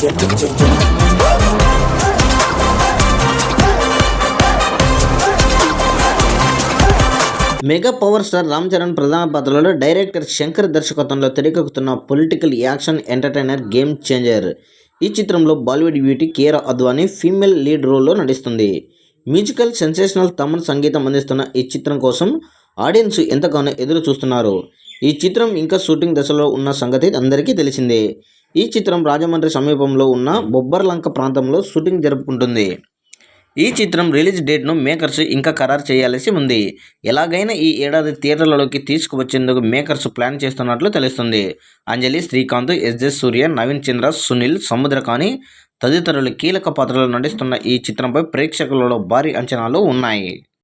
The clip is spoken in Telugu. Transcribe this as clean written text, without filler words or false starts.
Mega power star Ram Charan ప్రధాన పాత్రలో డైరెక్టర్ శంకర్ దర్శకత్వంలో తెరకెక్కుతున్న political action entertainer game changer. ఈ చిత్రంలో Bollywood beauty Kiara Advani female lead రోల్లో నటిస్తుంది. మ్యూజికల్ సెన్సేషనల్ తమన్ సంగీతం అందిస్తున్న ఈ చిత్రం కోసం ఆడియన్స్ ఎంతగానో ఎదురు చూస్తున్నారు. ఈ చిత్రం ఇంకా షూటింగ్ దశలో ఉన్న సంగతి అందరికీ తెలిసిందే. ఈ చిత్రం రాజమండ్రి సమీపంలో ఉన్న బొబ్బర్లంక ప్రాంతంలో షూటింగ్ జరుపుకుంటుంది. ఈ చిత్రం రిలీజ్ డేట్ను మేకర్స్ ఇంకా ఖరారు చేయాల్సి ఉంది. ఎలాగైనా ఈ ఏడాది థియేటర్లలోకి తీసుకువచ్చేందుకు మేకర్స్ ప్లాన్ చేస్తున్నట్లు తెలుస్తుంది. అంజలి, శ్రీకాంత్, ఎస్. సూర్య, నవీన్ చంద్ర, సునీల్, సముద్రకాని తదితరులు కీలక పాత్రలో నటిస్తున్న ఈ చిత్రంపై ప్రేక్షకులలో భారీ అంచనాలు ఉన్నాయి.